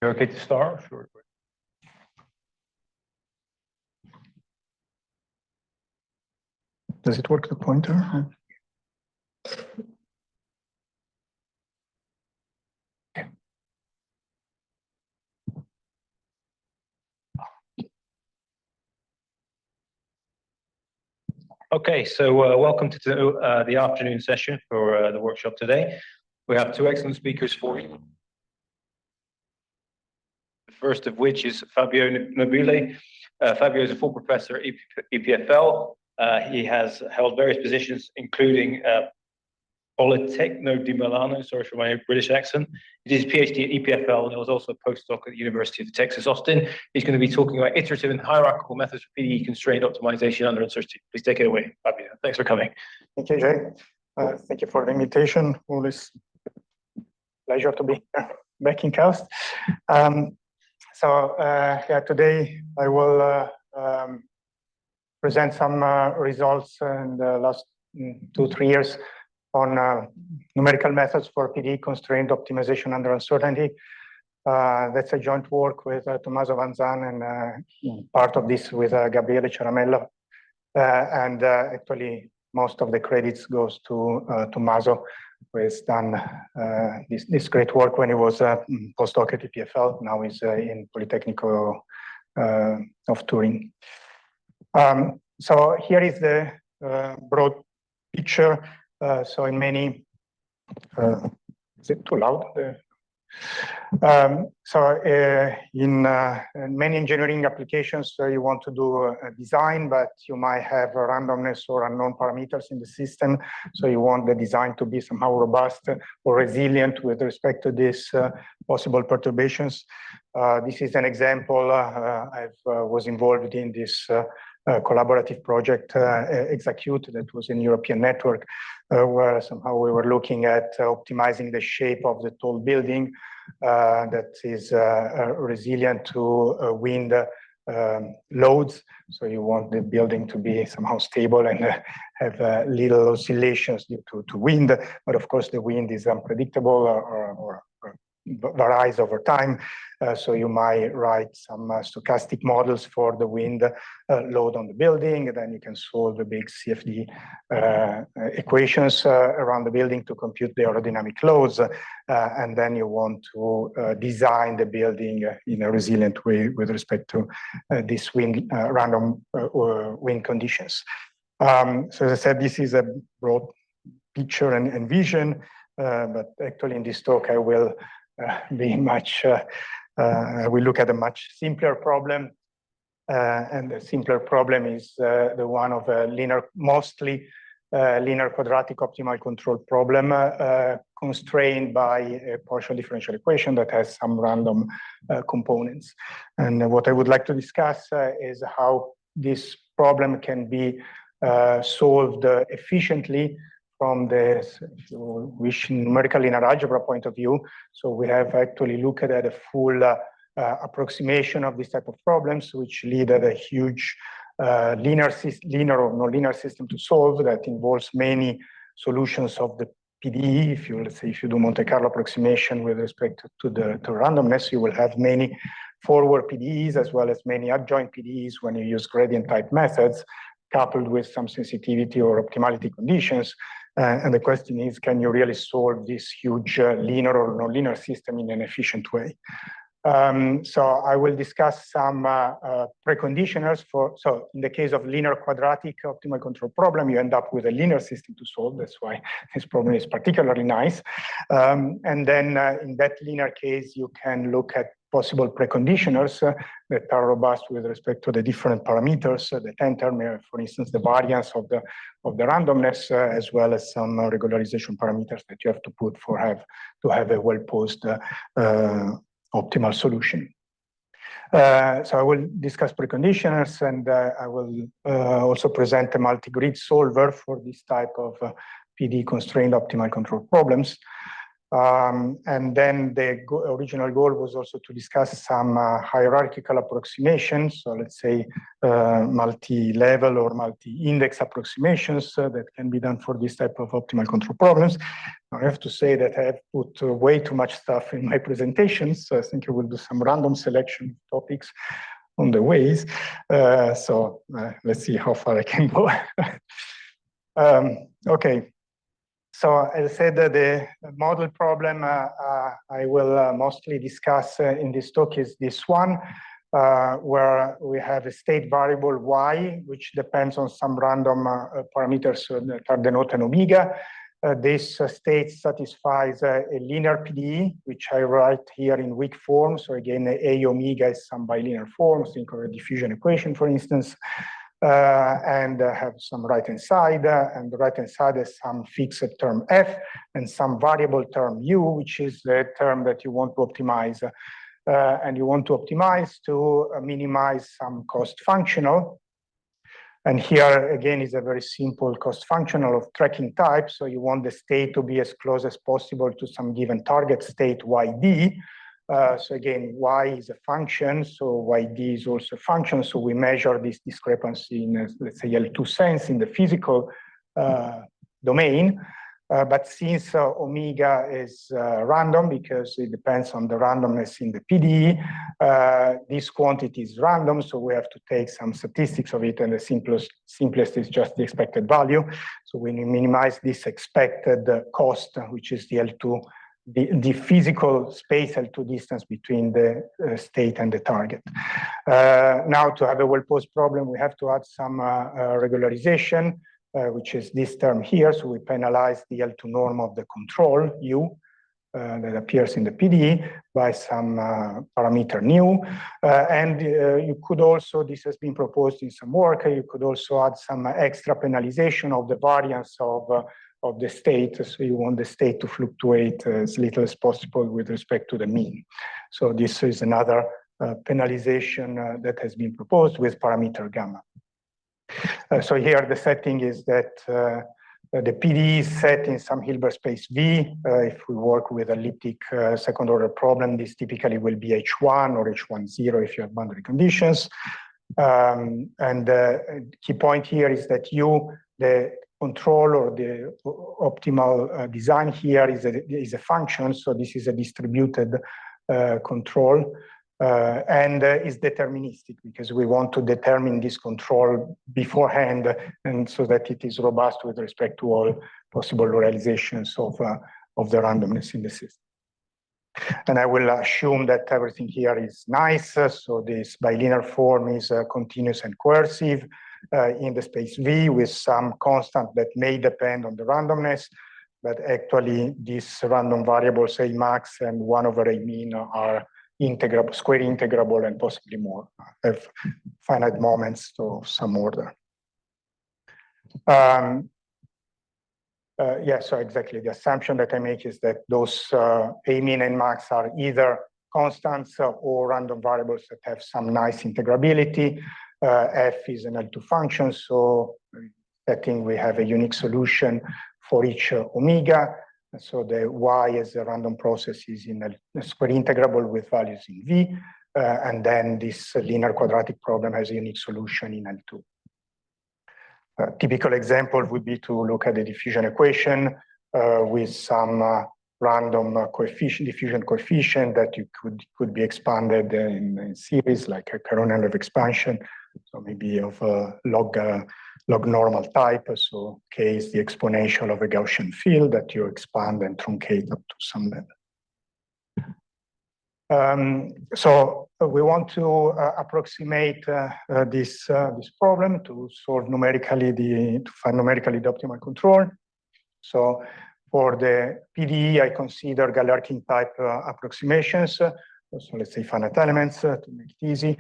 You're okay to start? Sure. Does it work, the pointer? Okay, so welcome to the afternoon session for the workshop today. We have two excellent speakers for you. The first of which is Fabio Nobile. Fabio is a full professor at EPFL. He has held various positions, including Politecnico di Milano, sorry for my British accent. He did his PhD at EPFL and was also a postdoc at the University of Texas, Austin. He's going to be talking about iterative and hierarchical methods for PDE-constrained optimization under uncertainty. Please take it away, Fabio. Thanks for coming. Thank you, Jay. Thank you for the invitation. Always pleasure to be back in KAUST. Today I will present some results in the last 2-3 years on numerical methods for PDE-constrained optimization under uncertainty. That's a joint work with Tommaso Vanzan and part of this with Gabriele Ciaramello. Actually, most of the credits goes to Tommaso, who has done this great work when he was a postdoc at EPFL. Now he's in Politecnico of Turin. So here is the broad picture. So in many, is it too loud? In many engineering applications, you want to do a design, but you might have a randomness or unknown parameters in the system. So you want the design to be somehow robust or resilient with respect to these possible perturbations. This is an example. I was involved in this collaborative project Execute that was in European network, where somehow we were looking at optimizing the shape of the tall building that is resilient to wind loads. So you want the building to be somehow stable and have little oscillations due to wind. But of course, the wind is unpredictable or varies over time. So you might write some stochastic models for the wind load on the building, and then you can solve the big CFD equations around the building to compute the aerodynamic loads. And then you want to design the building in a resilient way with respect to this random wind conditions. So as I said, this is a broad picture and vision, but actually in this talk I will be much, we look at a much simpler problem, and the simpler problem is the one of a mostly linear-quadratic optimal control problem constrained by a partial differential equation that has some random components. And what I would like to discuss is how this problem can be solved efficiently from the, if you wish, numerical linear algebra point of view. So we have actually looked at a full approximation of this type of problems, which lead at a huge linear or nonlinear system to solve that involves many solutions of the PDE. If you, let's say, if you do Monte Carlo approximation with respect to randomness, you will have many forward PDEs as well as many adjoint PDEs when you use gradient type methods, coupled with some sensitivity or optimality conditions. And the question is, can you really solve this huge linear or nonlinear system in an efficient way? So I will discuss some preconditioners for, so in the case of linear-quadratic optimal control problem, you end up with a linear system to solve. That's why this problem is particularly nice. And then in that linear case, you can look at possible preconditioners that are robust with respect to the different parameters that enter, for instance, the variance of the randomness, as well as some regularization parameters that you have to put to have a well-posed optimal solution. So I will discuss preconditioners, and I will also present a multigrid solver for this type of PDE-constrained optimal control problems. And then the original goal was also to discuss some hierarchical approximations. So let's say multi-level or multi-index approximations that can be done for this type of optimal control problems. I have to say that I have put way too much stuff in my presentation, so I think I will do some random selection topics on the ways. So let's see how far I can go. Okay. So as I said, the model problem I will mostly discuss in this talk is this one, where we have a state variable y, which depends on some random parameters that are denoted omega. This state satisfies a linear PDE, which I write here in weak form. So again, A omega is some bilinear form, think of a diffusion equation, for instance. And have some right-hand side, and the right-hand side has some fixed term f and some variable term u, which is the term that you want to optimize. And you want to optimize to minimize some cost functional. And here, again, is a very simple cost functional of tracking type. So you want the state to be as close as possible to some given target state yd. So again, y is a function, so yd is also a function. So we measure this discrepancy in, let's say, L2 sense in the physical domain. But since omega is random, because it depends on the randomness in the PDE, this quantity is random, so we have to take some statistics of it, and the simplest is just the expected value. So when you minimize this expected cost, which is the L2, the physical space L2 distance between the state and the target. Now, to have a well-posed problem, we have to add some regularization, which is this term here. So we penalize the L2 norm of the control U that appears in the PDE by some parameter nu. And you could also, this has been proposed in some work, you could also add some extra penalization of the variance of the state. So you want the state to fluctuate as little as possible with respect to the mean. So this is another penalization that has been proposed with parameter gamma. So here the setting is that the PDE is set in some Hilbert space V. If we work with elliptic second order problem, this typically will be H1 or H10 if you have boundary conditions. And the key point here is that U, the control or the optimal design here is a function. So this is a distributed control. And is deterministic because we want to determine this control beforehand, and so that it is robust with respect to all possible realizations of the randomness in the system. And I will assume that everything here is nice. So this bilinear form is continuous and coercive in the space V with some constant that may depend on the randomness, but actually these random variables A max and 1 over A mean are integrable, square integrable, and possibly more, have finite moments of some order. Yeah, so exactly. The assumption that I make is that those A mean and max are either constants or random variables that have some nice integrability. F is an L2 function, so setting we have a unique solution for each omega. So the y as a random process is in a square integrable with values in V, and then this linear quadratic problem has a unique solution in L2. A typical example would be to look at the diffusion equation with some random coefficient, diffusion coefficient that you could be expanded in series, like a coronal of expansion. So maybe of a log normal type. So K is the exponential of a Gaussian field that you expand and truncate up to some level. So we want to approximate this problem to solve numerically to find numerically the optimal control. So for the PDE, I consider Galerkin type approximations. So let's say finite elements to make it easy.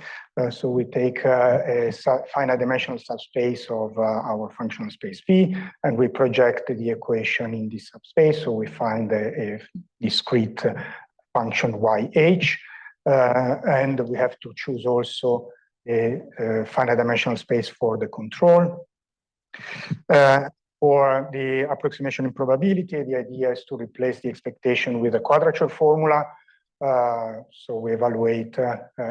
So we take a finite dimensional subspace of our functional space V, and we project the equation in this subspace. So we find a discrete function YH, and we have to choose also a finite dimensional space for the control. For the approximation in probability, the idea is to replace the expectation with a quadrature formula. So we evaluate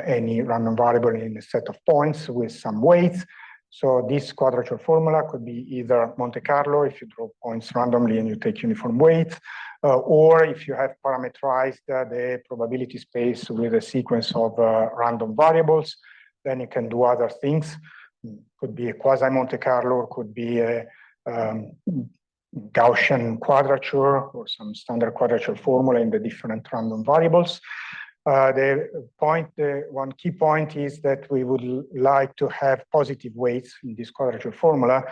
any random variable in a set of points with some weights. So this quadrature formula could be either Monte Carlo, if you draw points randomly and you take uniform weights, or if you have parameterized the probability space with a sequence of random variables, then you can do other things. Could be a quasi-Monte Carlo, could be a Gaussian quadrature or some standard quadrature formula in the different random variables. One key point is that we would like to have positive weights in this quadrature formula.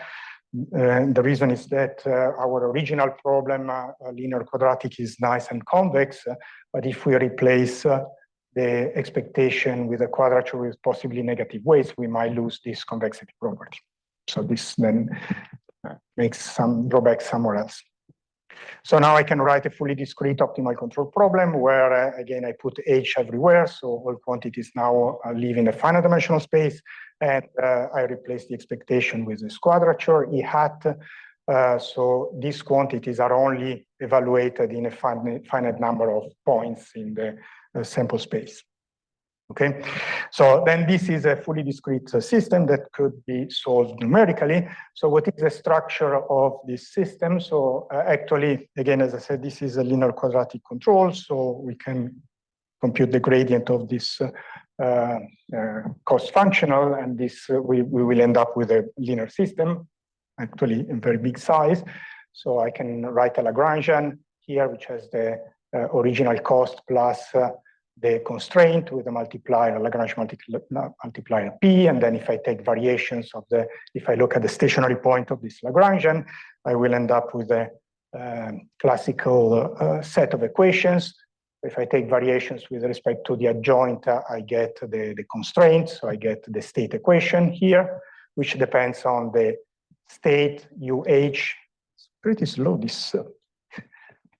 The reason is that our original problem, linear quadratic, is nice and convex, but if we replace the expectation with a quadrature with possibly negative weights, we might lose this convexity property. So this then makes some drawbacks somewhere else. So now I can write a fully discrete optimal control problem where, again, I put H everywhere. So all quantities now live in a finite dimensional space. And I replace the expectation with this quadrature, E hat. So these quantities are only evaluated in a finite number of points in the sample space. Okay, so then this is a fully discrete system that could be solved numerically. So what is the structure of this system? So actually, again, as I said, this is a linear quadratic control. So we can compute the gradient of this cost functional, and this we will end up with a linear system, actually in very big size. So I can write a Lagrangian here, which has the original cost plus the constraint with a multiplier, a Lagrange multiplier P, and then if I take variations of if I look at the stationary point of this Lagrangian, I will end up with a classical set of equations. If I take variations with respect to the adjoint, I get the constraint, so I get the state equation here, which depends on the state UH. It's pretty slow, this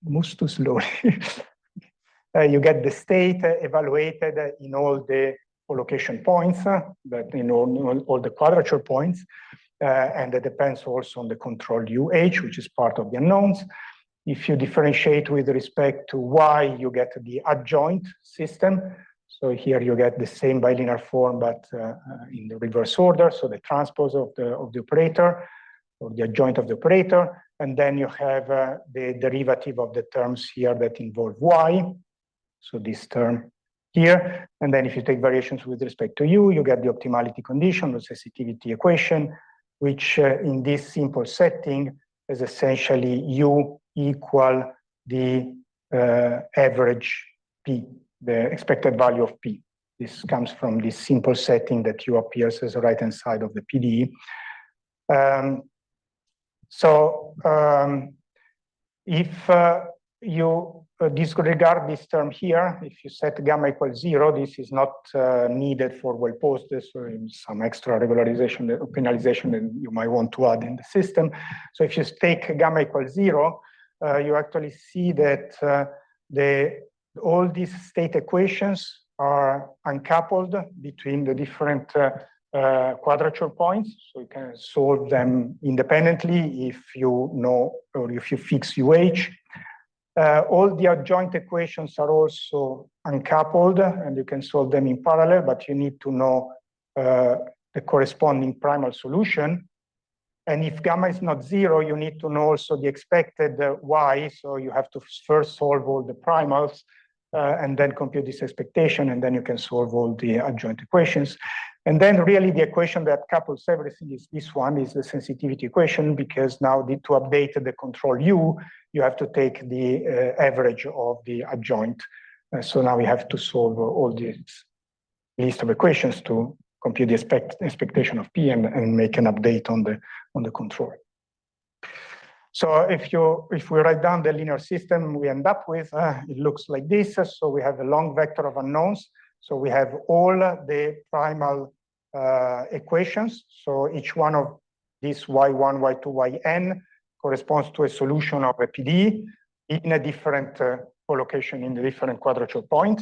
moves too slowly. You get the state evaluated in all the collocation points, but in all the quadrature points, and it depends also on the control UH, which is part of the unknowns. If you differentiate with respect to Y, you get the adjoint system. So here you get the same bilinear form, but in the reverse order. So the transpose of the operator, or the adjoint of the operator, and then you have the derivative of the terms here that involve Y. So this term here, and then if you take variations with respect to U, you get the optimality condition, the sensitivity equation, which in this simple setting is essentially U equal the average P, the expected value of P. This comes from this simple setting that U appears as the right-hand side of the PDE. If you disregard this term here, if you set gamma equals 0, this is not needed for well-posed, so some extra regularization or penalization that you might want to add in the system. So if you take gamma equals 0, you actually see that all these state equations are uncoupled between the different quadrature points. So you can solve them independently if you know, or if you fix UH. All the adjoint equations are also uncoupled, and you can solve them in parallel, but you need to know the corresponding primal solution. And if gamma is not 0, you need to know also the expected Y, so you have to first solve all the primals and then compute this expectation, and then you can solve all the adjoint equations. And then really the equation that couples everything is this one, is the sensitivity equation, because now to update the control U, you have to take the average of the adjoint. So now we have to solve all this list of equations to compute the expectation of P and make an update on the control. So if we write down the linear system we end up with, it looks like this. So we have a long vector of unknowns. So we have all the primal equations. So each one of these Y1, Y2, Yn corresponds to a solution of a PDE in a different collocation in the different quadrature point.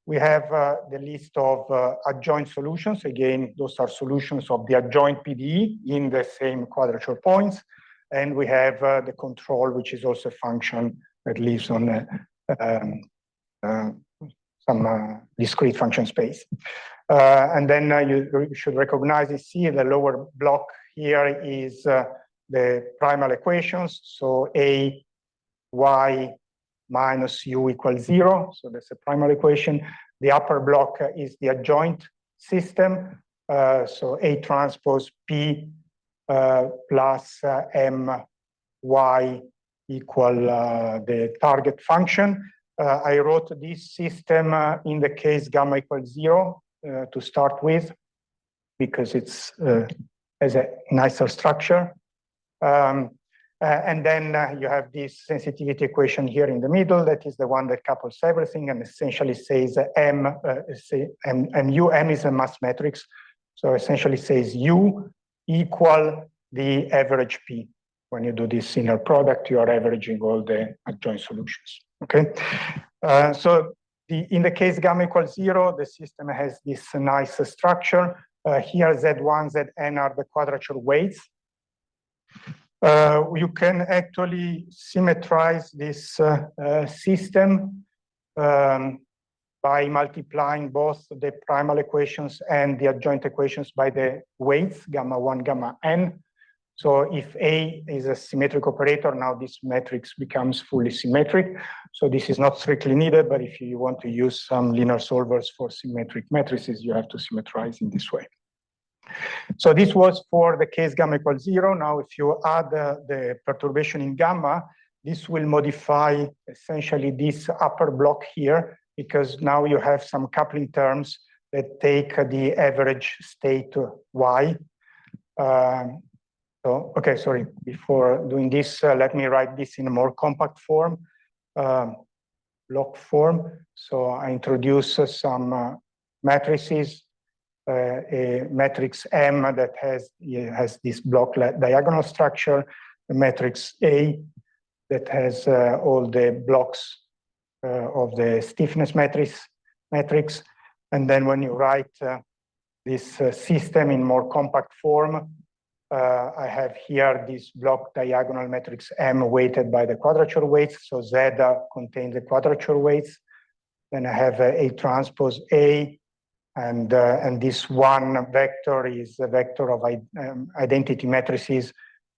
We have the list of adjoint solutions. Again, those are solutions of the adjoint PDE in the same quadrature points. and we have the control, which is also a function that lives on some discrete function space. And then you should recognize, you see the lower block here is the primal equations. So A, Y minus U equals 0. So that's a primal equation. The upper block is the adjoint system. So A transpose P plus M Y equal the target function. I wrote this system in the case gamma equals 0 to start with, because it's has a nicer structure. And then you have this sensitivity equation here in the middle. That is the one that couples everything and essentially says M is a mass matrix. So essentially says U equal the average P. When you do this inner product, you are averaging all the adjoint solutions. Okay. So in the case gamma equals 0, the system has this nice structure. Here Z1, Zn are the quadrature weights. You can actually symmetrize this system by multiplying both the primal equations and the adjoint equations by the weights, gamma 1, gamma n. So if A is a symmetric operator, now this matrix becomes fully symmetric. So this is not strictly needed, but if you want to use some linear solvers for symmetric matrices, you have to symmetrize in this way. So this was for the case gamma equals 0. Now, if you add the perturbation in gamma, this will modify essentially this upper block here, because now you have some coupling terms that take the average state Y. So, okay, sorry, before doing this, let me write this in a more compact form, block form. So I introduce some matrices, a matrix M that has this block diagonal structure, a matrix A that has all the blocks of the stiffness matrix. And then when you write this system in more compact form, I have here this block diagonal matrix M weighted by the quadrature weights. So Z contains the quadrature weights. Then I have A transpose A, and this one vector is a vector of identity matrices.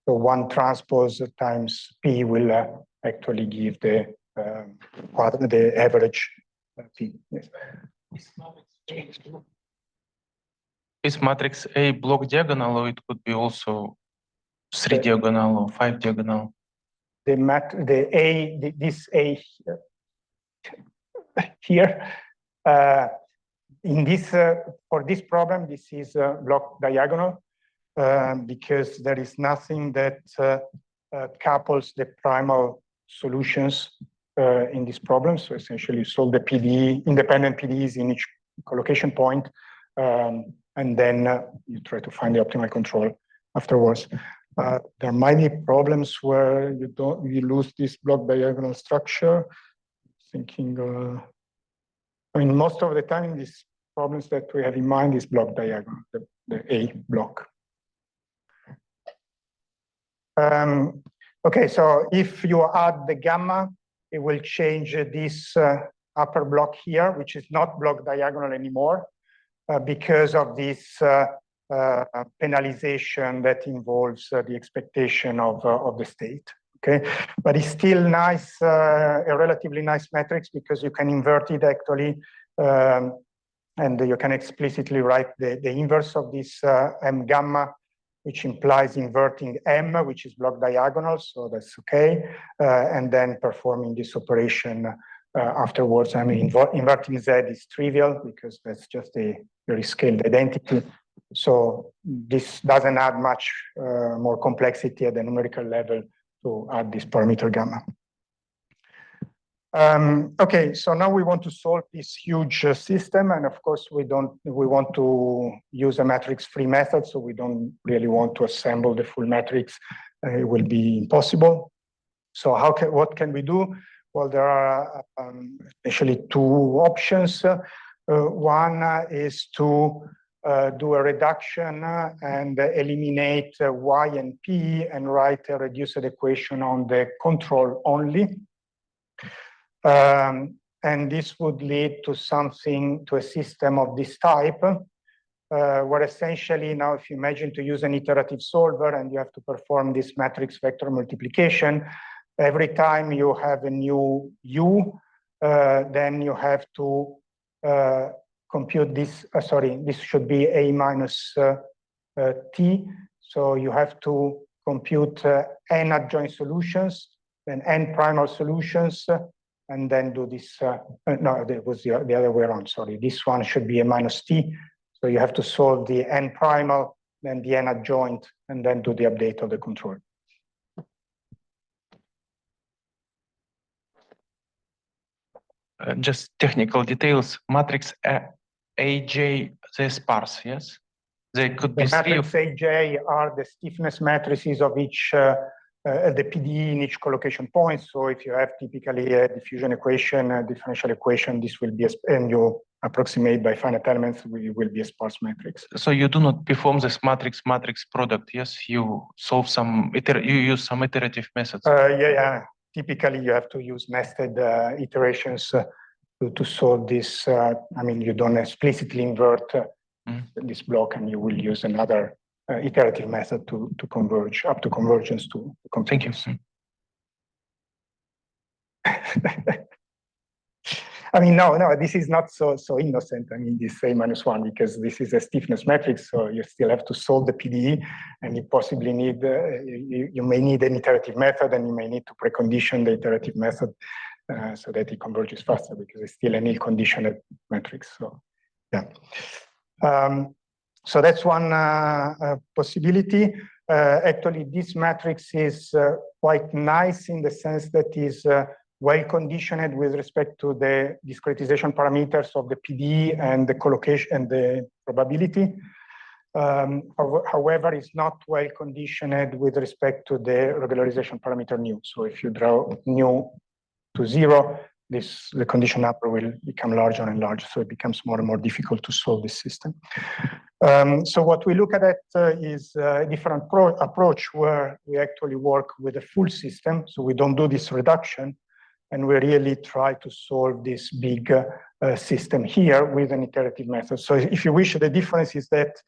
So 1 transpose times P will actually give the average P. Yes. Is matrix A block diagonal, or it could be also 3 diagonal or 5 diagonal? This A here, in this for this problem, this is block diagonal because there is nothing that couples the primal solutions in this problem. So essentially, you solve the PDE, independent PDEs in each collocation point. And then you try to find the optimal control afterwards. There might be problems where you lose this block diagonal structure. Thinking, I mean, most of the time, these problems that we have in mind is block diagonal, the A block. Okay, so if you add the gamma, it will change this upper block here, which is not block diagonal anymore. Because of this penalization that involves the expectation of the state. Okay, but it's still nice, a relatively nice matrix because you can invert it actually, and you can explicitly write the inverse of this M gamma, which implies inverting M, which is block diagonal, so that's okay, and then performing this operation afterwards. I mean, inverting Z is trivial because that's just a very scaled identity. So this doesn't add much more complexity at the numerical level to add this parameter gamma. Okay, so now we want to solve this huge system, and of course we want to use a matrix-free method, so we don't really want to assemble the full matrix. It will be impossible. So what can we do? Well, there are actually two options. One is to do a reduction and eliminate y and p and write a reduced equation on the control only. And this would lead to to a system of this type, where essentially now if you imagine to use an iterative solver and you have to perform this matrix vector multiplication, every time you have a new u, then you have to compute this, this should be a minus t. So you have to compute n adjoint solutions, then n primal solutions, and then do this. No, that was the other way around, sorry. This one should be a minus t. So you have to solve the n primal, then the n adjoint, and then do the update of the control. Just technical details. Matrix AJ, they're sparse, yes? They could be the matrix AJ are the stiffness matrices of each the PDE in each collocation point. So if you have typically a diffusion equation, a differential equation, this will be and you approximate by finite elements, will be a sparse matrix. So you do not perform this matrix product, yes? You solve some you use some iterative methods. Yeah. Typically, you have to use nested iterations to solve this. I mean, you don't explicitly invert this block, and you will use another iterative method to converge up to convergence to complete. Thank you. I mean, no, this is not so innocent. I mean, this A-1, because this is a stiffness matrix, so you still have to solve the PDE, and you possibly need, you may need an iterative method, and you may need to precondition the iterative method so that it converges faster, because it's still an ill-conditioned matrix. So, yeah. So that's one possibility. Actually, this matrix is quite nice in the sense that is well conditioned with respect to the discretization parameters of the PDE and the collocation and the probability. However, it's not well conditioned with respect to the regularization parameter nu. So if you draw nu to 0, the condition upper will become larger and larger. So it becomes more and more difficult to solve this system. So what we look at is a different approach where we actually work with a full system. So we don't do this reduction, and we really try to solve this big system here with an iterative method. So if you wish, the difference is that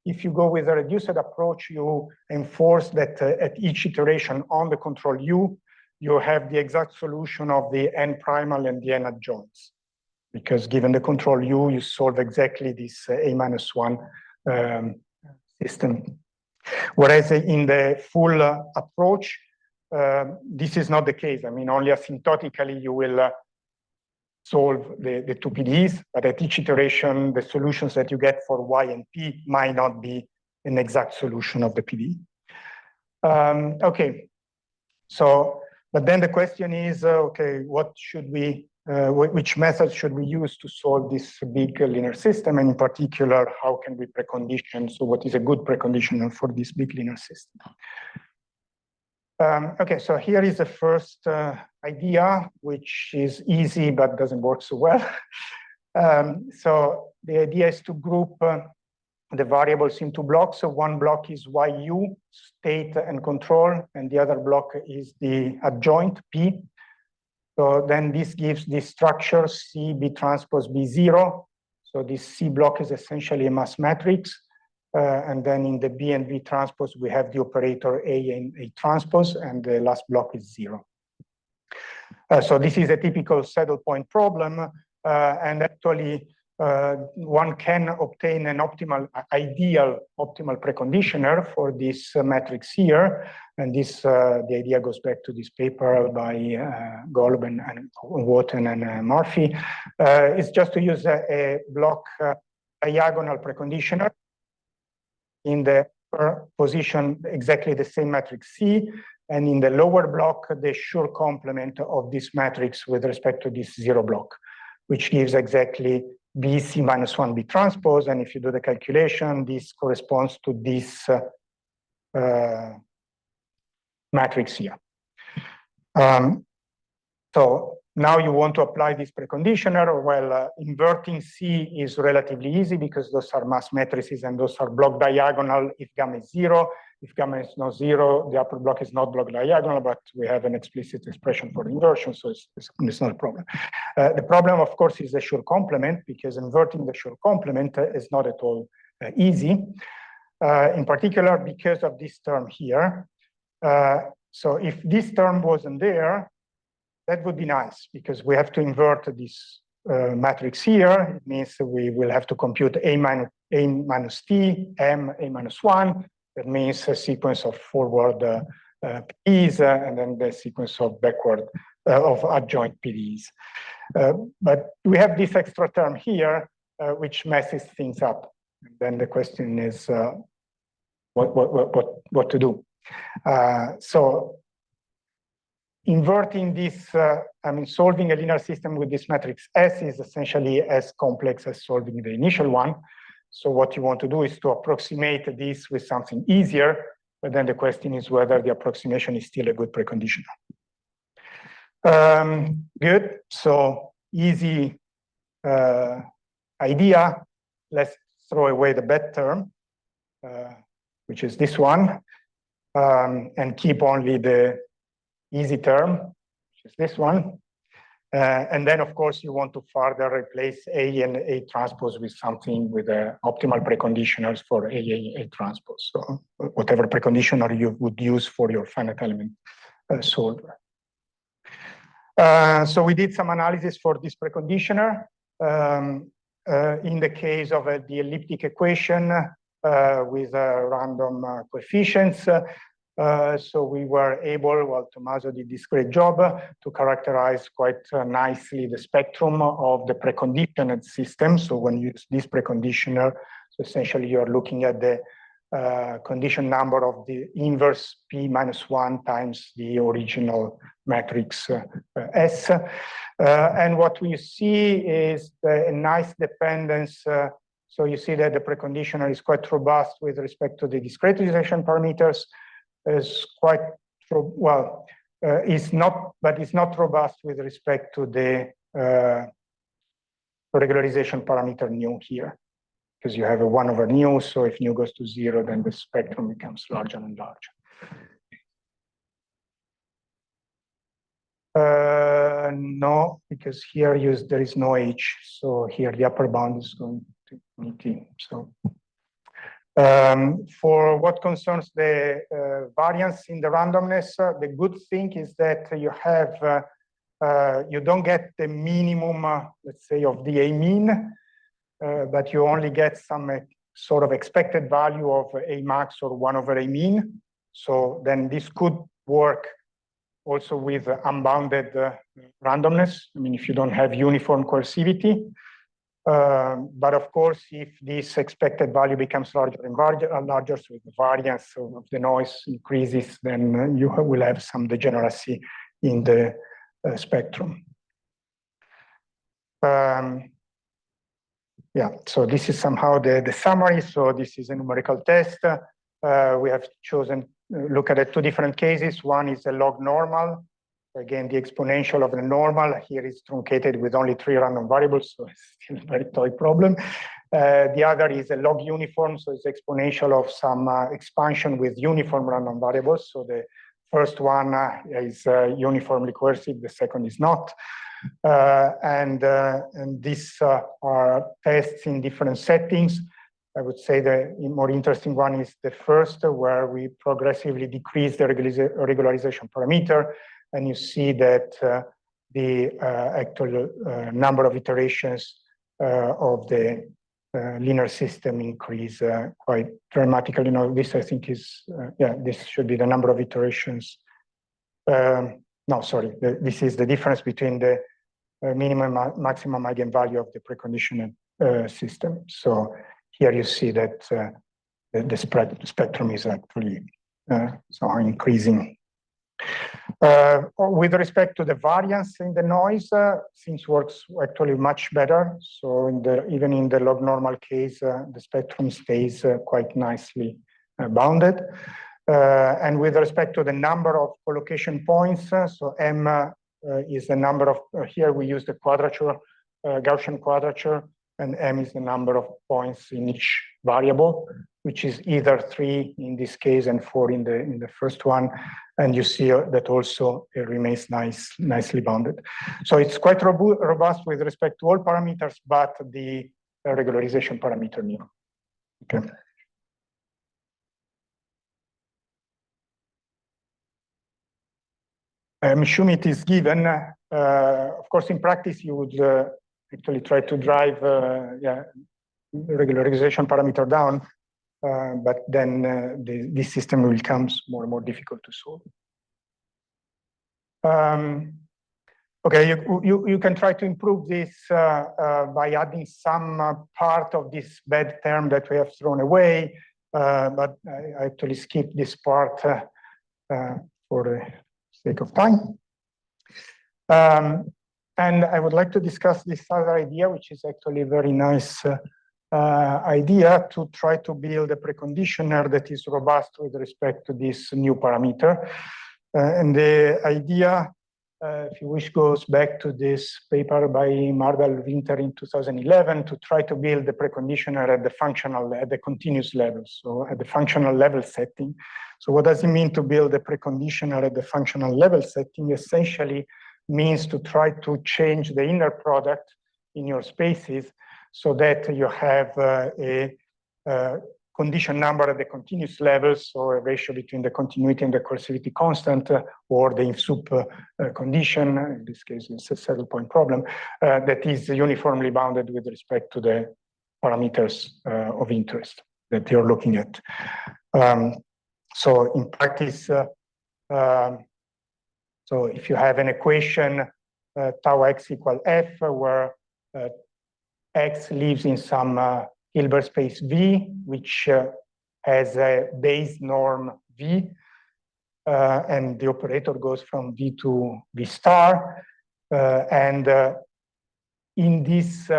if you go with a reduced approach, you enforce that at each iteration on the control U, you have the exact solution of the n primal and the n adjoints. Because given the control U, you solve exactly this A-1 system. Whereas in the full approach, this is not the case. I mean, only asymptotically you will solve the two PDEs, but at each iteration, the solutions that you get for Y and P might not be an exact solution of the PDE. Okay, so, but then the question is, okay, what should we, which methods should we use to solve this big linear system? And in particular, how can we precondition? So what is a good preconditioner for this big linear system? Okay, so here is the first idea, which is easy but doesn't work so well. So the idea is to group the variables into blocks. So one block is YU, state and control, and the other block is the adjoint P. So then this gives this structure C B transpose B0. So this C block is essentially a mass matrix. And then in the B and V transpose, we have the operator A and A transpose, and the last block is 0. So this is a typical saddle point problem. And actually, one can obtain an ideal optimal preconditioner for this matrix here. And this, the idea goes back to this paper by Golub and Wotton and Murphy. It's just to use a block diagonal preconditioner in the position exactly the same matrix C, and in the lower block, the Schur complement of this matrix with respect to this 0 block, which gives exactly BC-1 B transpose. And if you do the calculation, this corresponds to this matrix here. So Now you want to apply this preconditioner. Well, inverting C is relatively easy because those are mass matrices and those are block diagonal if gamma is 0. If gamma is not 0, the upper block is not block diagonal, but we have an explicit expression for inversion, so it's not a problem. The problem, of course, is the Schur complement, because inverting the Schur complement is not at all easy, in particular because of this term here. So if this term wasn't there, that would be nice, because we have to invert this matrix here. It means we will have to compute A minus T, M, A minus 1. That means a sequence of forward PDEs and then the sequence of backward of adjoint PDEs. But we have this extra term here, which messes things up. And then the question is what to do. So inverting this, solving a linear system with this matrix S is essentially as complex as solving the initial one. So what you want to do is to approximate this with something easier, but then the question is whether the approximation is still a good preconditioner. Good, so easy idea. Let's throw away the bad term, which is this one, and keep only the easy term, which is this one. And then, of course, you want to further replace A and A transpose with something with optimal preconditioners for A transpose. So whatever preconditioner you would use for your finite element solver. So we did some analysis for this preconditioner. In the case of the elliptic equation with random coefficients, so we were able, well, Tommaso did this great job to characterize quite nicely the spectrum of the preconditioned system. So when you use this preconditioner, so essentially you're looking at the condition number of the inverse P minus 1 times the original matrix S. And what we see is a nice dependence. So you see that the preconditioner is quite robust with respect to the discretization parameters. Is quite well, is not, but it's not robust with respect to the regularization parameter nu here, because you have a 1 over nu. So if nu goes to 0, then the spectrum becomes larger and larger. No, because here there is no H. So here the upper bound is going to T. So. For what concerns the variance in the randomness, the good thing is that you have you don't get the minimum, let's say, of the A mean, but you only get some sort of expected value of A max or 1 over A mean. So then this could work also with unbounded randomness. I mean, if you don't have uniform coercivity. But of course, if this expected value becomes larger and larger, so the variance of the noise increases, then you will have some degeneracy in the spectrum. Yeah, so this is somehow the summary. So this is a numerical test. We have chosen look at it 2 different cases. One is a log normal. Again, the exponential of the normal here is truncated with only 3 random variables, so it's still a very toy problem. The other is a log uniform, so it's exponential of some expansion with uniform random variables. So the first one is uniformly coercive, the second is not. And these are tests in different settings. I would say the more interesting one is the first, where we progressively decrease the regularization parameter. And you see that the actual number of iterations of the linear system increase quite dramatically. Now, this I think is, yeah, this should be the number of iterations. No, sorry, this is the difference between the minimum and maximum eigenvalue of the preconditioned system. So here you see that the spectrum is actually so increasing. With respect to the variance in the noise, things works actually much better. So even in the log normal case, the spectrum stays quite nicely bounded. And with respect to the number of collocation points, so M is the number of, here we use the quadrature, Gaussian quadrature, and M is the number of points in each variable, which is either 3 in this case and 4 in the first one. And you see that also it remains nicely bounded. So it's quite robust with respect to all parameters, but the regularization parameter mu. Okay. Schumit is given. Of course, in practice, you would actually try to drive regularization parameter down, but then this system will become more and more difficult to solve. Okay, you can try to improve this by adding some part of this bad term that we have thrown away, but I actually skip this part for the sake of time. And I would like to discuss this other idea, which is actually a very nice idea to try to build a preconditioner that is robust with respect to this new parameter. And the idea, if you wish, goes back to this paper by Mardal Winter in 2011 to try to build the preconditioner at the continuous level, so at the functional level setting. So what does it mean to build a preconditioner at the functional level setting? Essentially means to try to change the inner product in your spaces so that you have a condition number at the continuous level, so a ratio between the continuity and the coercivity constant, or the in-sup condition, in this case it's a saddle point problem, that is uniformly bounded with respect to the parameters of interest that you're looking at. So in practice, so if you have an equation tau x equal f, where x lives in some Hilbert space V, which has a base norm V, and the operator goes from V to V star. And in this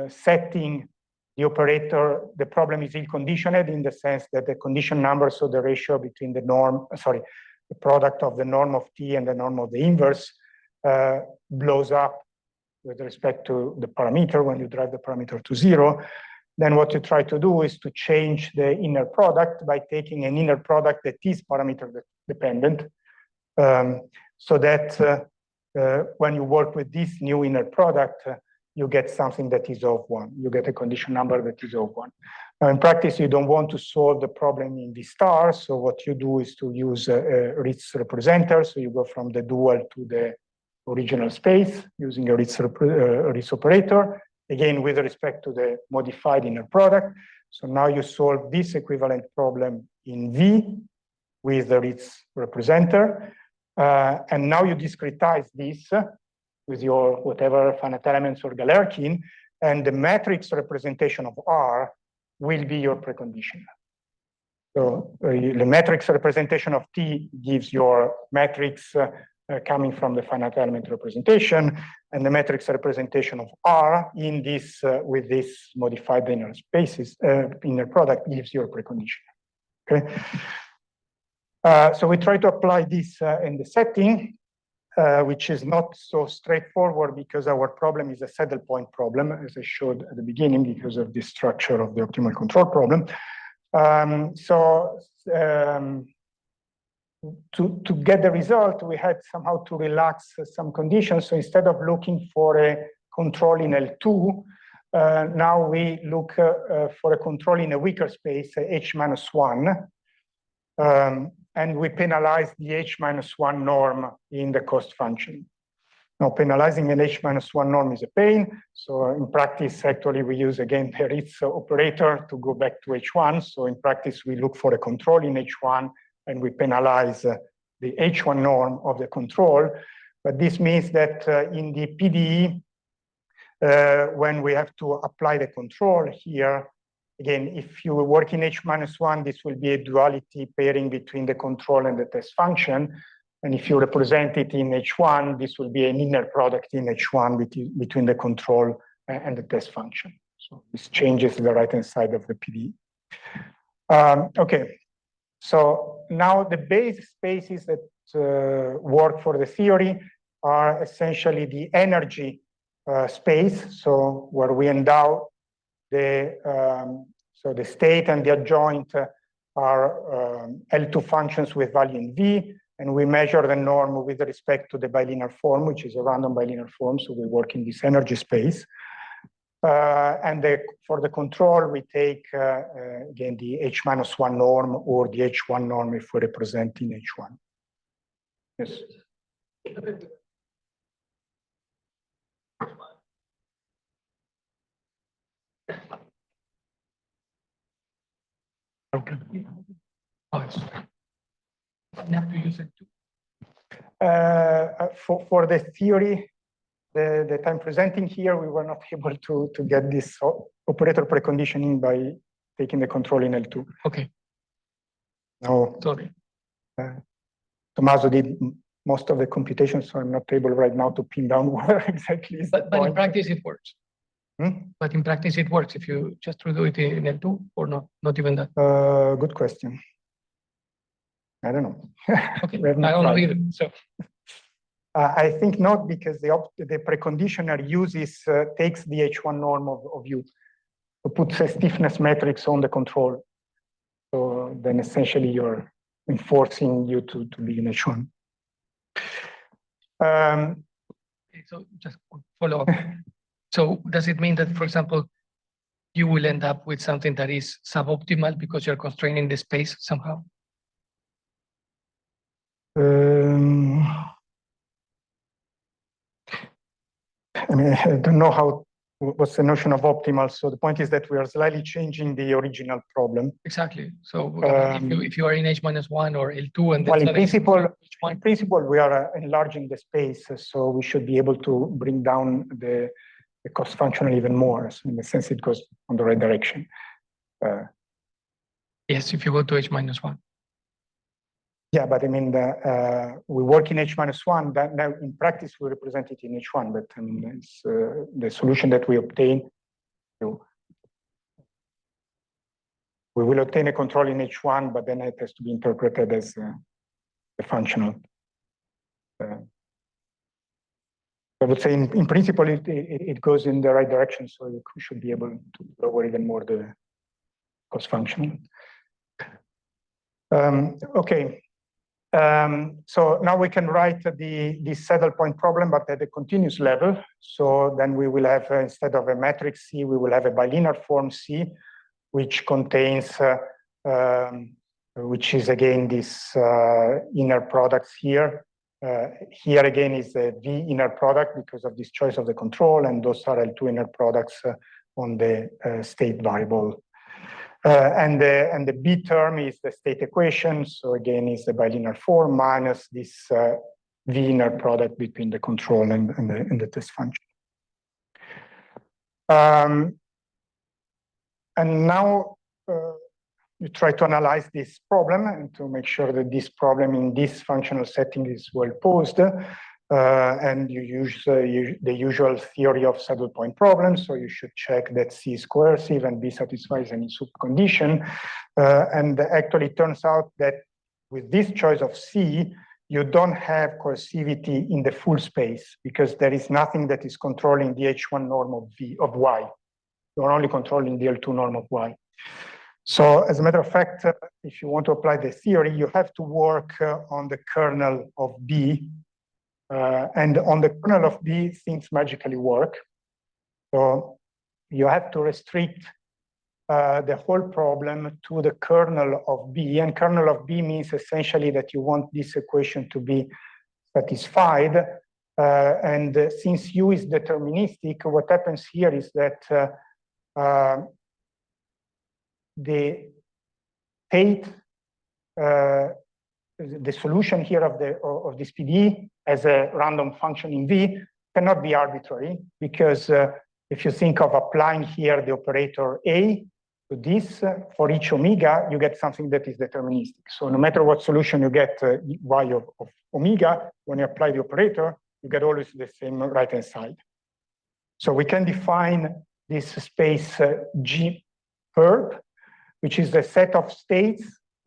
setting, the problem is ill-conditioned in the sense that the condition number, so the ratio between the norm, the product of the norm of T and the norm of the inverse, blows up with respect to the parameter when you drive the parameter to 0. Then what you try to do is to change the inner product by taking an inner product that is parameter dependent, so that when you work with this new inner product, you get something that is of 1. You get a condition number that is of 1. Now, in practice, you don't want to solve the problem in V star, so what you do is to use a Ritz representer. So you go from the dual to the original space using a Ritz operator, again with respect to the modified inner product. So now you solve this equivalent problem in V with the Ritz representer, and now you discretize this with your whatever finite elements or Galerkin, and the matrix representation of R will be your preconditioner. So the matrix representation of T gives your matrix coming from the finite element representation, and the matrix representation of R in this with this modified inner spaces inner product gives your preconditioner. Okay. So we try to apply this in the setting, which is not so straightforward because our problem is a saddle point problem, as I showed at the beginning, because of the structure of the optimal control problem. To get the result, we had somehow to relax some conditions. So instead of looking for a control in L2, now we look for a control in a weaker space, H-1, and we penalize the H-1 norm in the cost function. Now, penalizing an H-1 norm is a pain. So in practice, actually, we use, again, the Ritz operator to go back to H1. So in practice, we look for a control in H1, and we penalize the H1 norm of the control. But this means that in the PDE, when we have to apply the control here, again, if you work in H-1, this will be a duality pairing between the control and the test function. And if you represent it in H1, this will be an inner product in H1 between the control and the test function. So this changes the right-hand side of the PDE. Okay. So now the base spaces that work for the theory are essentially the energy space, so where we endow the so the state and the adjoint are L2 functions with value in V, and we measure the norm with respect to the bilinear form, which is a random bilinear form, so we work in this energy space. And for the control, we take, again, the H-1 norm or the H1 norm if we represent in H1. Yes. Okay. Oh, you have to use it too. For the theory that I'm presenting here, we were not able to get this operator preconditioning by taking the control in L2. Okay. No. Sorry. Tommaso did most of the computations, so I'm not able right now to pin down where exactly is the But in point. practice, it works. But in practice, it works if you just redo it in L2 or not? Not even that. Good question. I don't know. Okay. We have I not don't know tried. either. So I think not, because the preconditioner uses takes the H1 norm of U, so puts a stiffness matrix on the control. So then essentially you're enforcing you to be in H1. okay, so just follow up. So does it mean that, for example, you will end up with something that is suboptimal because you're constraining the space somehow? I mean, I don't know what's the notion of optimal. So the point is that we are slightly changing the original problem. Exactly. So if you are in H-1 or L2 and then Well, in H1. principle, we are enlarging the space, so we should be able to bring down the cost functional even more. So in the sense, it goes on the right direction. Yes, if you go to H-1. Yeah, but I mean, we work in H-1. That now in practice we represent it in H1. But I mean, it's the solution that we obtain. We will obtain a control in H1, but then it has to be interpreted as a functional. I would say in principle it goes in the right direction, so you should be able to lower even more the cost function. Okay. So now we can write the saddle point problem, but at a continuous level. So then we will have, instead of a matrix C, we will have a bilinear form C, which contains, which is again this inner products here. Here again is the V inner product because of this choice of the control, and those are L2 inner products on the state variable. And the B term is the state equation. So again, is the bilinear form minus this V inner product between the control and the test function. And now you try to analyze this problem and to make sure that this problem in this functional setting is well posed. And you use the usual theory of saddle point problems. So you should check that C is coercive and B satisfies any subcondition. And actually it turns out that with this choice of C, you don't have coercivity in the full space because there is nothing that is controlling the H1 norm of Y. You're only controlling the L2 norm of Y. So as a matter of fact, if you want to apply the theory, you have to work on the kernel of B. And on the kernel of B, things magically work. So you have to restrict the whole problem to the kernel of B. And kernel of B means essentially that you want this equation to be satisfied. And since U is deterministic, what happens here is that the state, the solution here of this PDE as a random function in V cannot be arbitrary because if you think of applying here the operator A to this for each omega, you get something that is deterministic. So no matter what solution you get Y of omega, when you apply the operator, you get always the same right-hand side. So we can define this space G perp, which is the set of states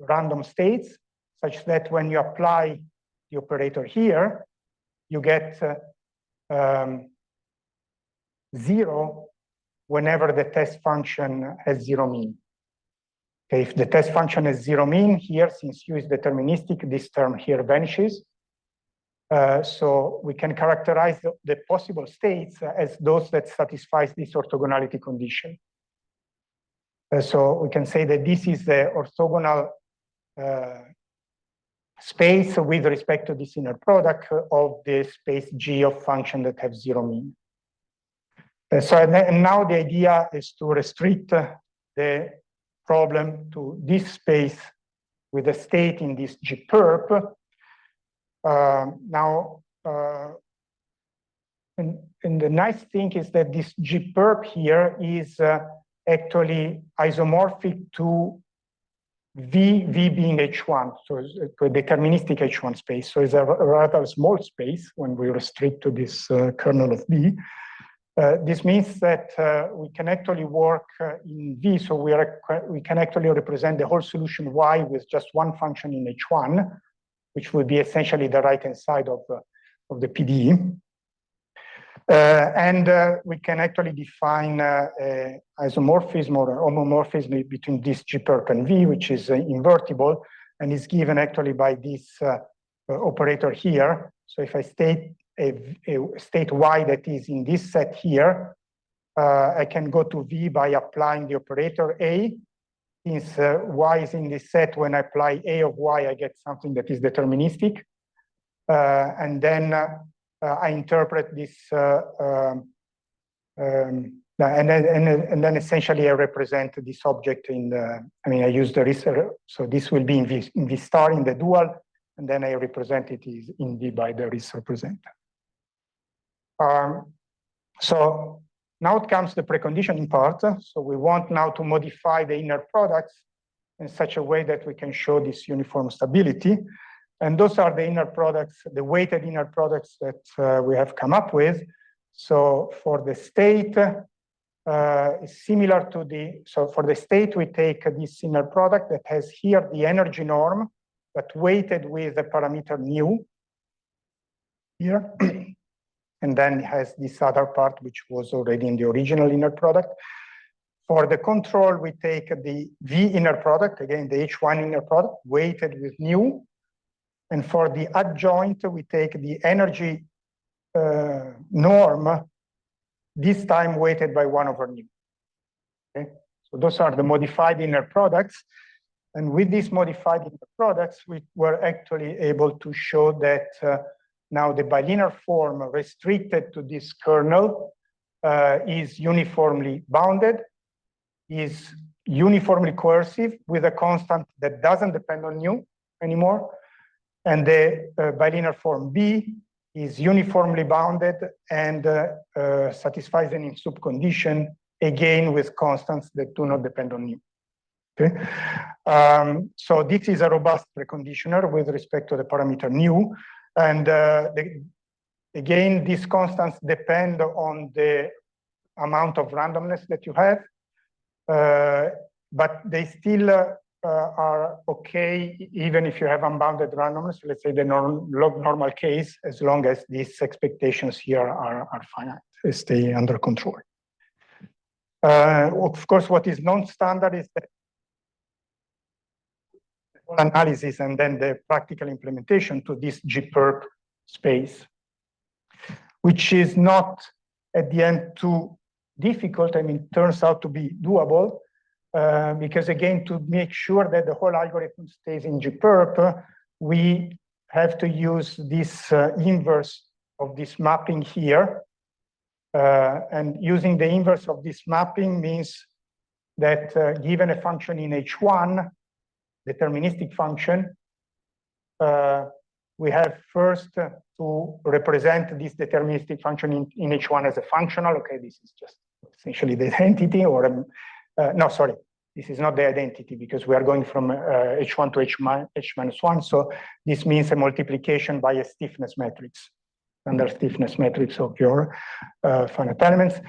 random states, such that when you apply the operator here, you get 0 whenever the test function has 0 mean. Okay, if the test function has 0 mean here, since U is deterministic, this term here vanishes. So we can characterize the possible states as those that satisfies this orthogonality condition. So we can say that this is the orthogonal space with respect to this inner product of the space G of function that have 0 mean. And now the idea is to restrict the problem to this space with a state in this G perp. And the nice thing is that this G perp here is actually isomorphic to V being H1, so it's a deterministic H1 space. So it's a rather small space when we restrict to this kernel of V. This means that we can actually work in V, so we can actually represent the whole solution Y with just one function in H1, which would be essentially the right-hand side of the PDE. And we can actually define isomorphism or homomorphism between this G perp and V, which is invertible, and is given actually by this operator here. So if I state a state Y that is in this set here, I can go to V by applying the operator A. Since Y is in this set, when I apply A of Y, I get something that is deterministic. And then I interpret this, and then essentially I represent this object in the, I mean, I use the research, so this will be in V star in the dual, and then I represent it in V by the risk representer. So now it comes the preconditioning part. So we want now to modify the inner products in such a way that we can show this uniform stability. And those are the inner products, the weighted inner products that we have come up with. So for the state, is similar to so for the state, we take this inner product that has here the energy norm, but weighted with the parameter mu here. And then it has this other part, which was already in the original inner product. For the control, we take the V inner product, again, the H1 inner product, weighted with mu. And for the adjoint, we take the energy norm, this time weighted by 1 over mu. Okay? So those are the modified inner products. And with these modified inner products, we were actually able to show that now the bilinear form restricted to this kernel is uniformly bounded, is uniformly coercive with a constant that doesn't depend on mu anymore. And the bilinear form B is uniformly bounded and satisfies an in-soup condition, again with constants that do not depend on mu. Okay, so this is a robust preconditioner with respect to the parameter mu. And again, these constants depend on the amount of randomness that you have, but they still are okay even if you have unbounded randomness, let's say the log normal case, as long as these expectations here are finite, they stay under control. Of course, what is non-standard is that analysis and then the practical implementation to this G perp space, which is not at the end too difficult. I mean, turns out to be doable because again, to make sure that the whole algorithm stays in G perp, we have to use this inverse of this mapping here. And using the inverse of this mapping means that given a function in H1, deterministic function, we have first to represent this deterministic function in H1 as a functional. Okay, this is just essentially the identity, or no, sorry, this is not the identity because we are going from H1 to H minus 1. So this means a multiplication by a stiffness matrix, under stiffness matrix of your finite elements.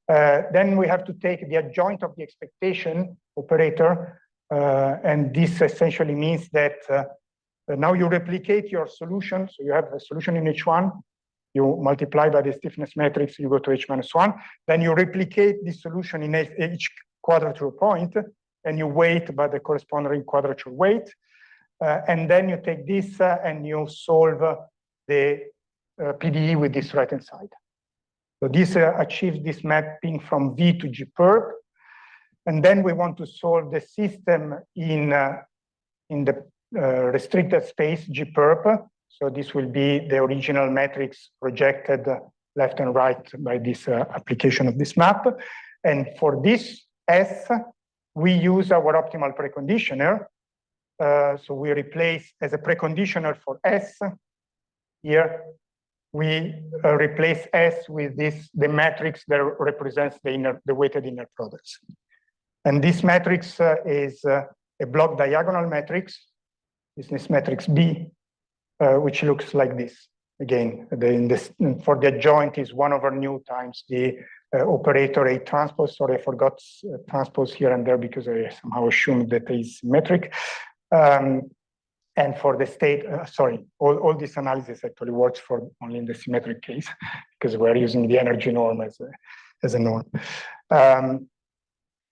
Then we have to take the adjoint of the expectation operator And this essentially means that now you replicate your solution. So you have a solution in H1, you multiply by the stiffness matrix, you go to H-1, then you replicate this solution in each quadrature point, and you weight by the corresponding quadrature weight. And then you take this and you solve the PDE with this right-hand side. So this achieves this mapping from V to G perp. And then we want to solve the system in the restricted space G perp. So this will be the original matrix projected left and right by this application of this map. And for this S, we use our optimal preconditioner. So we replace as a preconditioner for S here, we replace S with the matrix that represents the weighted inner products. And this matrix is a block diagonal matrix. This matrix B, which looks like this. Again, for the adjoint is 1/nu times the operator A transpose. Sorry, I forgot transpose here and there because I somehow assumed that is symmetric. And for the state, sorry, all this analysis actually works for only in the symmetric case because we're using the energy norm as a norm.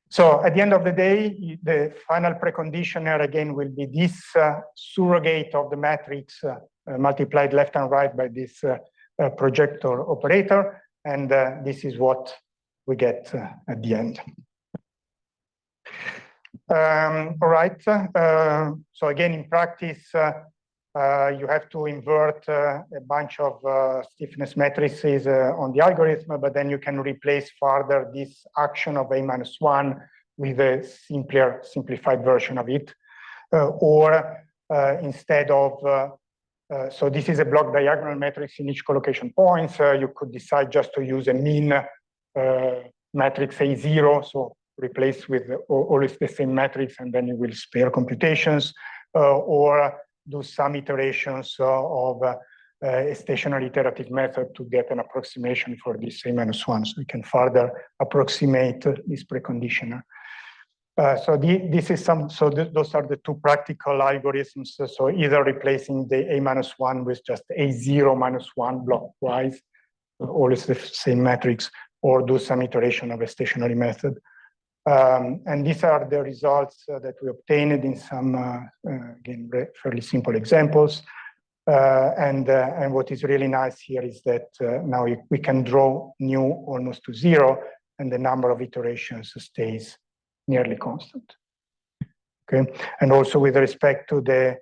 So at the end of the day, the final preconditioner again will be this surrogate of the matrix multiplied left and right by this projector operator. And this is what we get at the end. All right. So again, in practice, you have to invert a bunch of stiffness matrices on the algorithm, but then you can replace further this action of A-1 with a simplified version of it. Or instead of, so this is a block diagonal matrix in each collocation points. You could decide just to use a mean matrix A0. So replace with always the same matrix, and then you will spare computations, or do some iterations of a stationary iterative method to get an approximation for this A-1. So we can further approximate this preconditioner. Those are the two practical algorithms. So either replacing the A-1 with just A0-1 blockwise, always the same matrix, or do some iteration of a stationary method. And these are the results that we obtained in some, again, fairly simple examples. And what is really nice here is that now we can draw nu almost to zero, and the number of iterations stays nearly constant. Okay, and also with respect to the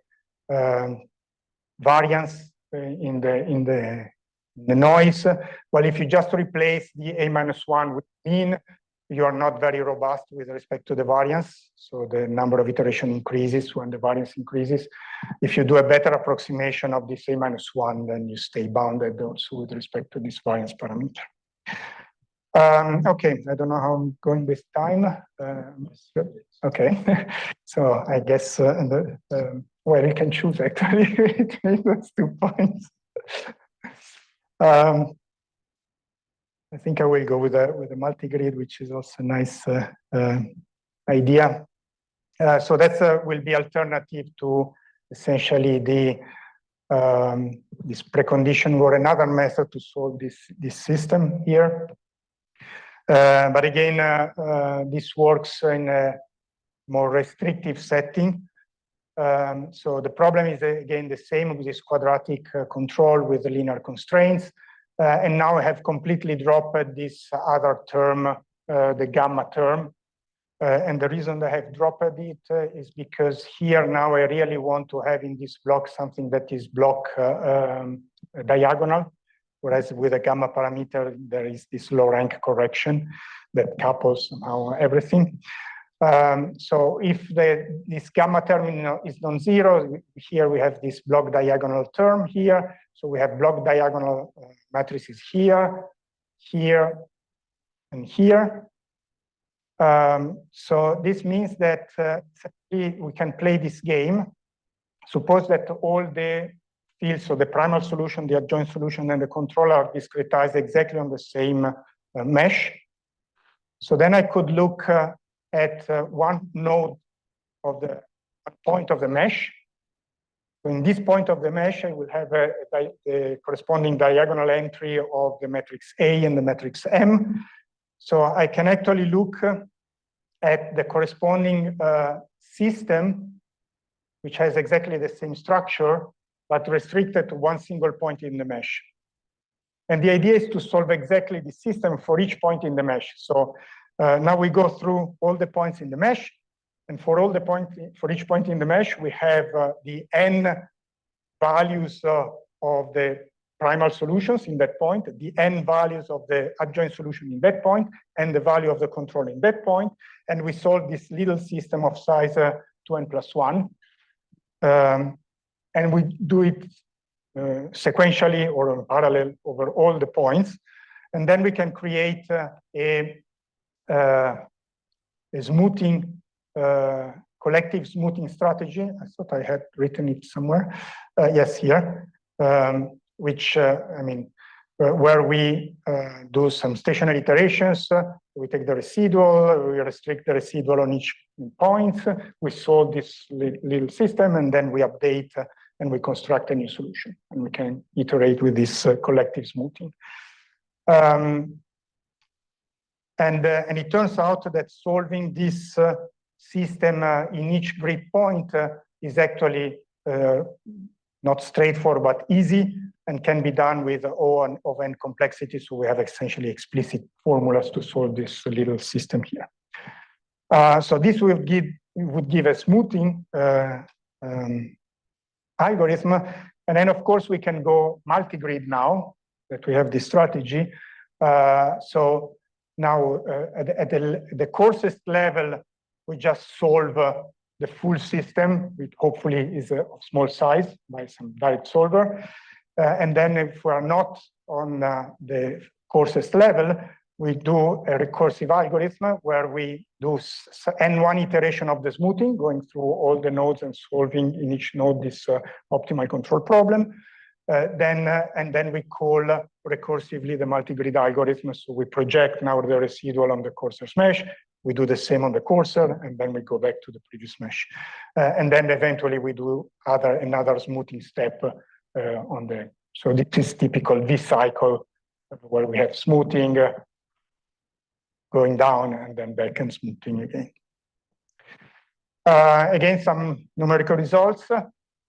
variance in the noise, well, if you just replace the A-1 with mean, you are not very robust with respect to the variance. So the number of iteration increases when the variance increases. If you do a better approximation of this A-1, then you stay bounded also with respect to this variance parameter. Okay, I don't know how I'm going with time. Okay, so I guess, well, you can choose actually between those 2 points. I think I will go with a multigrid, which is also a nice idea. So that will be alternative to essentially this precondition or another method to solve this system here. But again, this works in a more restrictive setting. So the problem is again the same with this quadratic control with the linear constraints. And now I have completely dropped this other term, the gamma term. And the reason I have dropped it is because here now I really want to have in this block something that is block diagonal, whereas with a gamma parameter, there is this low rank correction that couples somehow everything. So if this gamma term is non-zero, here we have this block diagonal term here. So we have block diagonal matrices here, here, and here. So this means that we can play this game. Suppose that all the fields, so the primal solution, the adjoint solution, and the controller are discretized exactly on the same mesh. So then I could look at one node of the point of the mesh. So in this point of the mesh, I will have a corresponding diagonal entry of the matrix A and the matrix M. So I can actually look at the corresponding system, which has exactly the same structure, but restricted to one single point in the mesh. And the idea is to solve exactly the system for each point in the mesh. So now we go through all the points in the mesh. And for each point in the mesh, we have the n values of the primal solutions in that point, the n values of the adjoint solution in that point, and the value of the control in that point. And we solve this little system of size 2n+1. And we do it sequentially or in parallel over all the points. And then we can create a smoothing, collective smoothing strategy. I thought I had written it somewhere. Yes, here, which, where we do some stationary iterations. We take the residual, we restrict the residual on each point. We solve this little system, and then we update and we construct a new solution. And we can iterate with this collective smoothing. And it turns out that solving this system in each grid point is actually not straightforward, but easy, and can be done with O of n complexity. So we have essentially explicit formulas to solve this little system here. So this would give a smoothing algorithm. And then, of course, we can go multigrid now that we have this strategy. So now at the coarsest level, we just solve the full system, which hopefully is of small size by some direct solver. And then if we are not on the coarsest level, we do a recursive algorithm where we do n1 iteration of the smoothing, going through all the nodes and solving in each node this optimal control problem. And then we call recursively the multigrid algorithm. So we project now the residual on the coarser mesh. We do the same on the coarser, and then we go back to the previous mesh. And then eventually we do another smoothing step on the. So this is typical V cycle where we have smoothing going down and then back and smoothing again. Again, some numerical results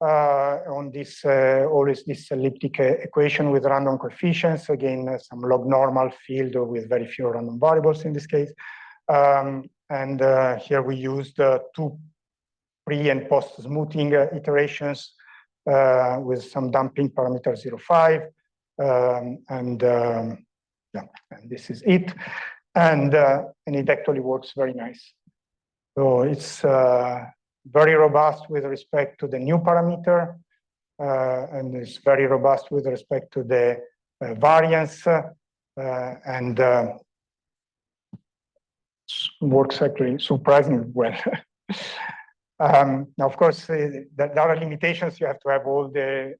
on this, always this elliptic equation with random coefficients. Again, some log normal field with very few random variables in this case. And here we used two pre and post smoothing iterations with some damping parameter 0.5. Yeah, and this is it. And it actually works very nice. So it's very robust with respect to the new parameter, and it's very robust with respect to the variance, and works actually surprisingly well. Now, of course, there are limitations. You have to have all the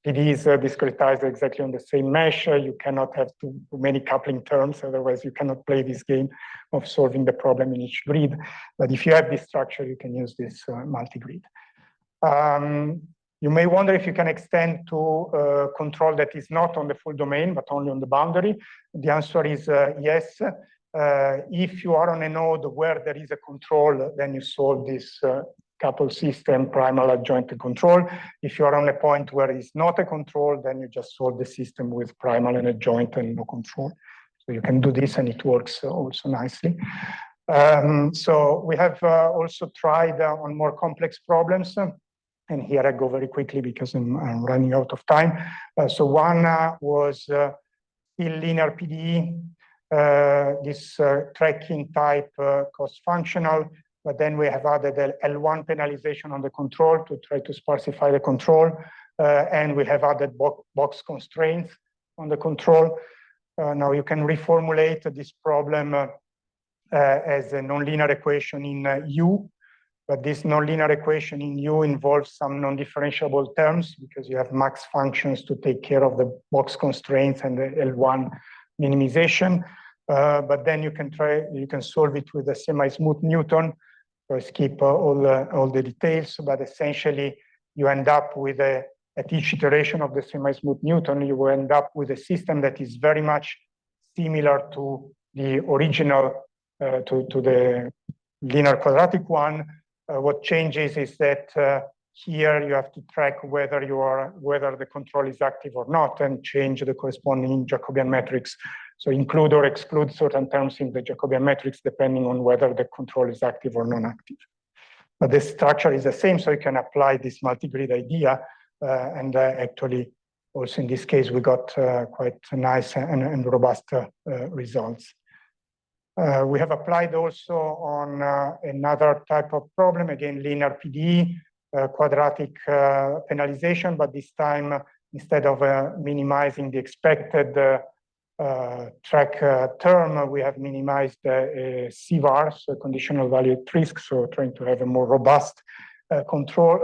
PDEs discretized exactly on the same mesh. You cannot have too many coupling terms, otherwise you cannot play this game of solving the problem in each grid. But if you have this structure, you can use this multigrid. You may wonder if you can extend to control that is not on the full domain, but only on the boundary. The answer is yes. If you are on a node where there is a control, then you solve this couple system, primal, adjoint, and control. If you are on a point where it's not a control, then you just solve the system with primal and adjoint and no control. So you can do this and it works also nicely. So we have also tried on more complex problems. And here I go very quickly because I'm running out of time. So one was still linear PDE, this tracking type cost functional. But then we have added L1 penalization on the control to try to sparsify the control. And we have added box constraints on the control. Now you can reformulate this problem as a nonlinear equation in U. But this nonlinear equation in U involves some non-differentiable terms because you have max functions to take care of the box constraints and the L1 minimization. But then you can solve it with a semi-smooth Newton. So I skip all the details, but essentially you end up with at each iteration of the semi-smooth Newton, you will end up with a system that is very much similar to the original, to the linear quadratic one. What changes is that here you have to track whether the control is active or not, and change the corresponding Jacobian matrix. So include or exclude certain terms in the Jacobian matrix depending on whether the control is active or non-active. But the structure is the same, so you can apply this multigrid idea, and actually also in this case we got quite nice and robust results. We have applied also on another type of problem, again linear PDE, quadratic penalization, but this time instead of minimizing the expected track term, we have minimized CVaR, so conditional value at risk, so trying to have a more robust control,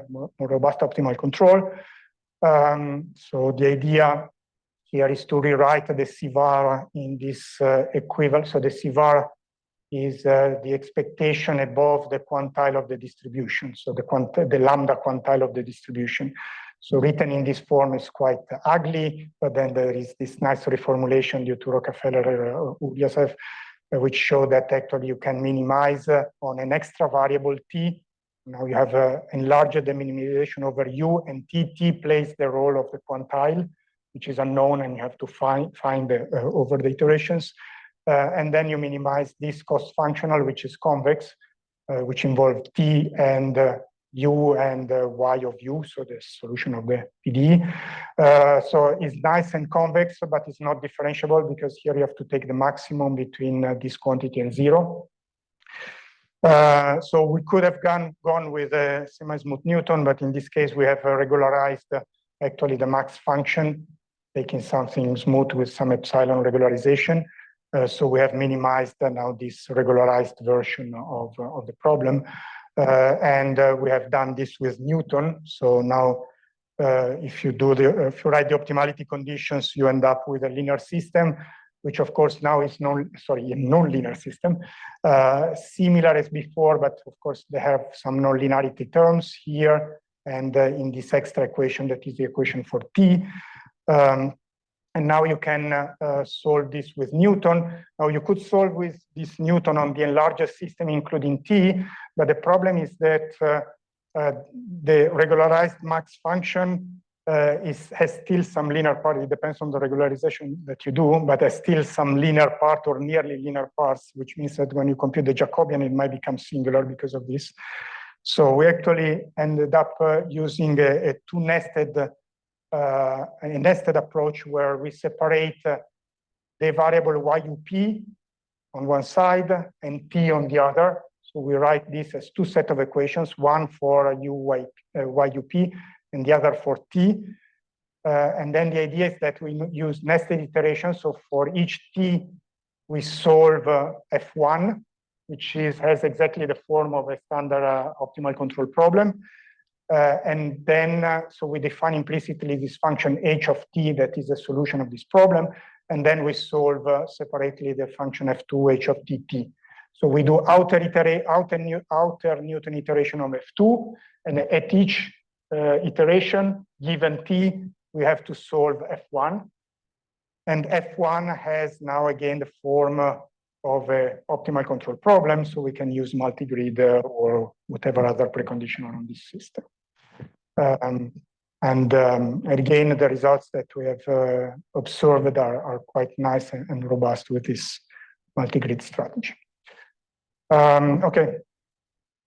more robust optimal control. So the idea here is to rewrite the CVaR in this equivalent. So the CVaR is the expectation above the quantile of the distribution, so the lambda quantile of the distribution. So written in this form is quite ugly, but then there is this nice reformulation due to Rockefeller Uriasov, which show that actually you can minimize on an extra variable t. Now you have enlarged the minimization over u, and t plays the role of the quantile, which is unknown, and you have to find over the iterations. And then you minimize this cost functional, which is convex, which involves t and u and y of u, so the solution of the PDE. So it's nice and convex, but it's not differentiable because here you have to take the maximum between this quantity and 0. So we could have gone with a semi-smooth Newton, but in this case we have regularized actually the max function, taking something smooth with some epsilon regularization. So we have minimized now this regularized version of the problem. And we have done this with Newton. So now if you write the optimality conditions, you end up with a linear system, which of course now is a non-linear system, similar as before, but of course they have some non-linearity terms here, and in this extra equation, that is the equation for t. And now you can solve this with Newton. Now you could solve with this Newton on the enlarged system, including t, but the problem is that the regularized max function has still some linear part. It depends on the regularization that you do, but there's still some linear part or nearly linear parts, which means that when you compute the Jacobian, it might become singular because of this. So we actually ended up using a nested approach where we separate the variable YUP on one side and T on the other. So we write this as two sets of equations, one for YUP and the other for T. And then the idea is that we use nested iterations. So for each T, we solve F1, which has exactly the form of a standard optimal control problem. And then, so we define implicitly this function h of t that is the solution of this problem. And then we solve separately the function f2 h of tt. So we do outer Newton iteration of f2, and at each iteration, given t, we have to solve f1. And f1 has now again the form of an optimal control problem, so we can use multigrid or whatever other precondition on this system. And again, the results that we have observed are quite nice and robust with this multigrid strategy. Okay,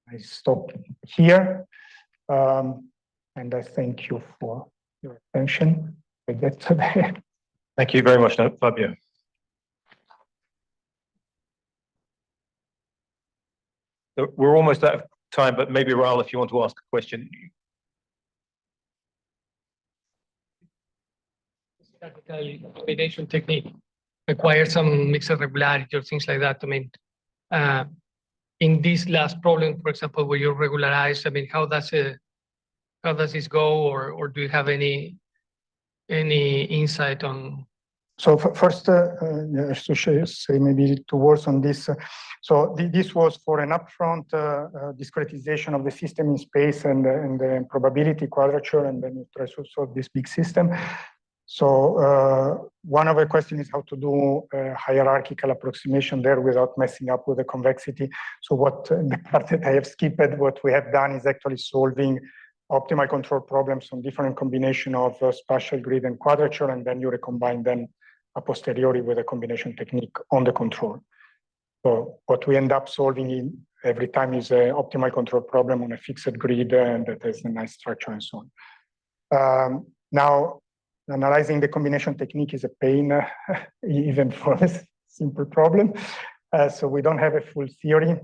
I stop here. And I thank you for your attention. Thank you very much, Fabio. So we're almost out of time, but maybe Raul, if you want to ask a question. Statistical combination technique requires some mixed regularity or things like that. I mean, in this last problem, for example, where you regularize, I mean, how does this go, or do you have any insight on So first, I should say maybe 2 words on this. So this was for an upfront discretization of the system in space and the probability quadrature, and then you try to solve this big system. So one of the questions is how to do a hierarchical approximation there without messing up with the convexity. So what the part that I have skipped, what we have done is actually solving optimal control problems on different combination of spatial grid and quadrature, and then you recombine them a posteriori with a combination technique on the control. So what we end up solving every time is an optimal control problem on a fixed grid, and that has a nice structure and so on. Now, analyzing the combination technique is a pain, even for a simple problem. So we don't have a full theory,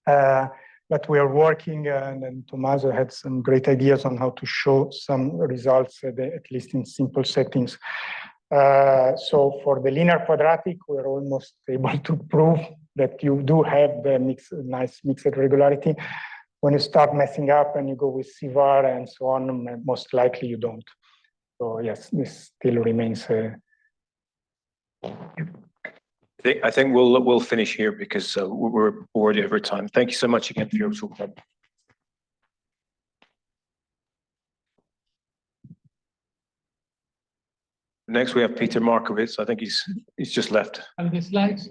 but we are working, and then Tommaso had some great ideas on how to show some results, at least in simple settings. So for the linear quadratic, we're almost able to prove that you do have the nice mixed regularity. When you start messing up and you go with CVaR and so on, most likely you don't. So yes, this still remains. I think we'll finish here because we're already over time. Thank you so much again for your talk. Next, we have Peter Markowitz. I think he's just left. And the slides